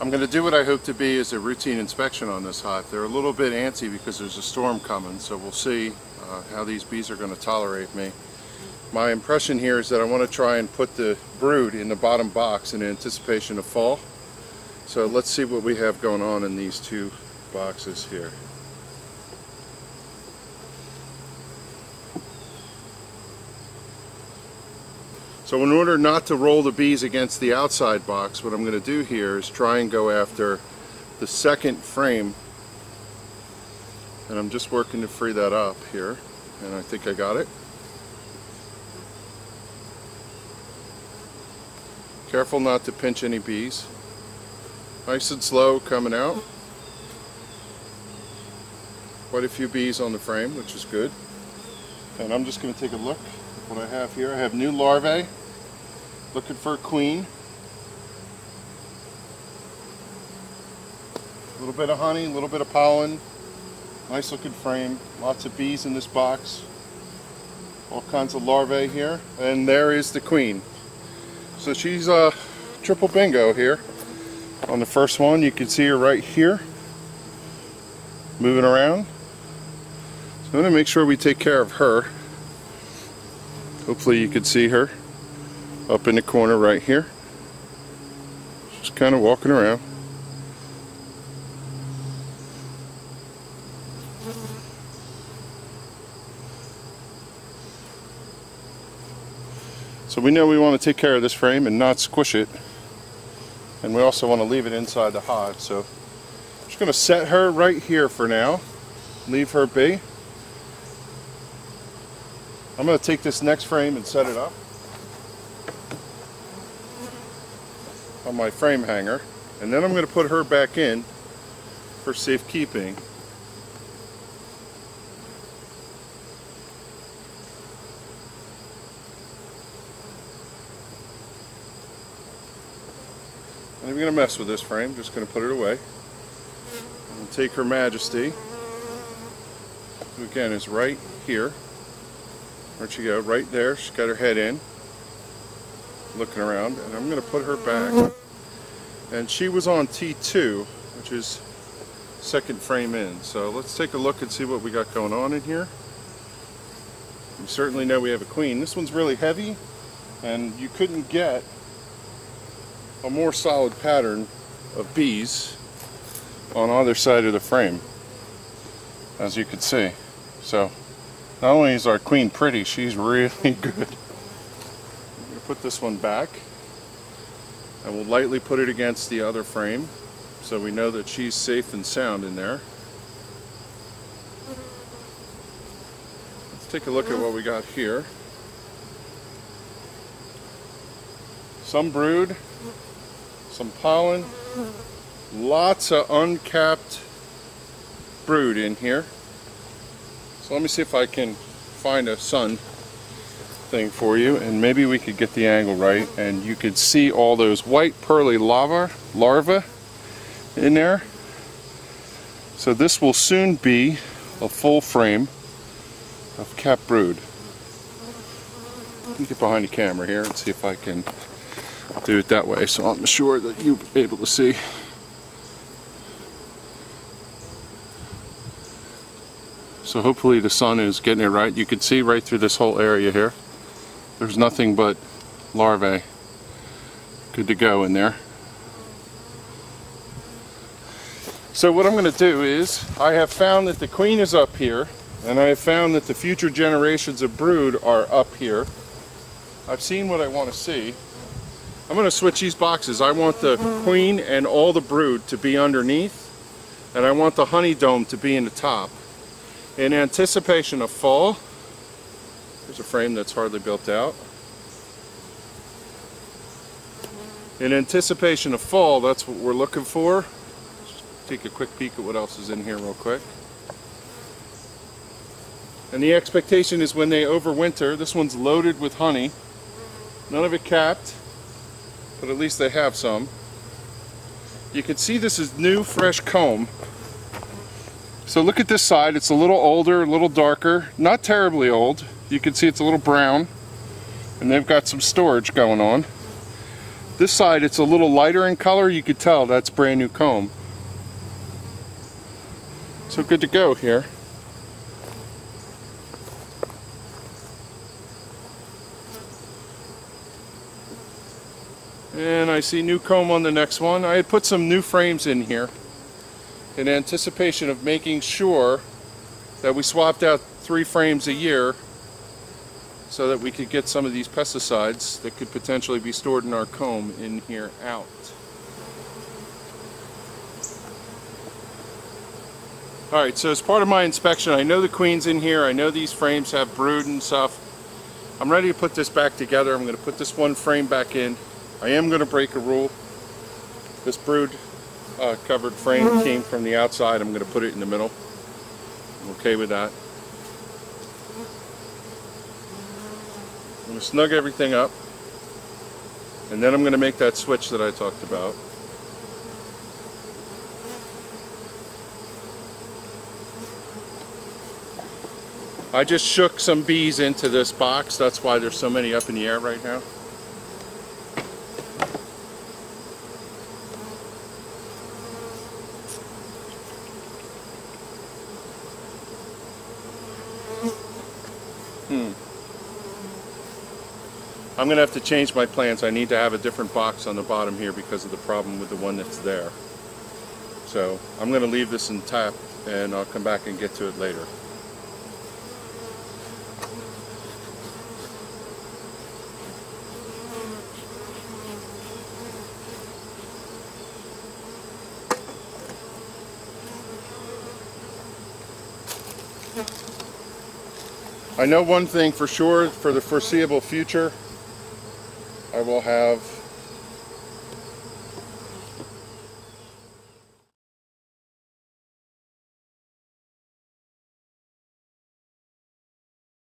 I'm going to do what I hope to be is a routine inspection on this hive. They're a little bit antsy because there's a storm coming, so we'll see how these bees are going to tolerate me. My impression here is that I want to try and put the brood in the bottom box in anticipation of fall. So let's see what we have going on in these two boxes here. So in order not to roll the bees against the outside box, what I'm going to do here is try and go after the second frame. And I'm just working to free that up here, and I think I got it. Careful not to pinch any bees. Nice and slow coming out. Quite a few bees on the frame, which is good. And I'm just going to take a look at what I have here. I have new larvae looking for a queen. A little bit of honey, a little bit of pollen. Nice looking frame. Lots of bees in this box. All kinds of larvae here. And there is the queen. So she's a triple bingo here. On the first one, you can see her right here, moving around. So I'm going to make sure we take care of her. Hopefully you can see her up in the corner right here. Just kind of walking around. So we know we want to take care of this frame and not squish it. And we also want to leave it inside the hive. So I'm just going to set her right here for now. Leave her be. I'm going to take this next frame and set it up on my frame hanger. And then I'm going to put her back in for safekeeping. I'm not going to mess with this frame, just going to put it away. And take Her Majesty, who again is right here. Where'd she go? Right there. She's got her head in, looking around, and I'm going to put her back. And she was on T2, which is second frame in. So let's take a look and see what we got going on in here. We certainly know we have a queen. This one's really heavy, and you couldn't get a more solid pattern of bees on either side of the frame, as you can see. So not only is our queen pretty, she's really good. I'm going to put this one back, and we'll lightly put it against the other frame so we know that she's safe and sound in there. Let's take a look at what we got here. Some brood, some pollen, lots of uncapped brood in here. So let me see if I can find a sun thing for you, and maybe we could get the angle right and you could see all those white pearly larvae in there. So this will soon be a full frame of capped brood. Let me get behind the camera here and see if I can do it that way, so I'm sure that you'll be able to see. So hopefully the sun is getting it right. You can see right through this whole area here. There's nothing but larvae. Good to go in there. So what I'm going to do is, I have found that the queen is up here, and I have found that the future generations of brood are up here. I've seen what I want to see. I'm going to switch these boxes. I want the queen and all the brood to be underneath, and I want the honey dome to be in the top. In anticipation of fall, there's a frame that's hardly built out. In anticipation of fall, that's what we're looking for. Just take a quick peek at what else is in here real quick. And the expectation is when they overwinter, this one's loaded with honey, none of it capped, but at least they have some. You can see this is new, fresh comb. So look at this side, it's a little older, a little darker, not terribly old. You can see it's a little brown, and they've got some storage going on. This side, it's a little lighter in color. You could tell that's brand new comb. So good to go here. And I see new comb on the next one. I had put some new frames in here in anticipation of making sure that we swapped out 3 frames a year so that we could get some of these pesticides that could potentially be stored in our comb in here out. Alright, so as part of my inspection, I know the queen's in here, I know these frames have brood and stuff. I'm ready to put this back together. I'm going to put this one frame back in. I am going to break a rule. This brood covered frame came from the outside. I'm going to put it in the middle. I'm okay with that. I'm going to snug everything up, and then I'm going to make that switch that I talked about. I just shook some bees into this box. That's why there's so many up in the air right now. I'm going to have to change my plans. I need to have a different box on the bottom here because of the problem with the one that's there. So I'm going to leave this intact and I'll come back and get to it later. I know one thing for sure, for the foreseeable future, I will have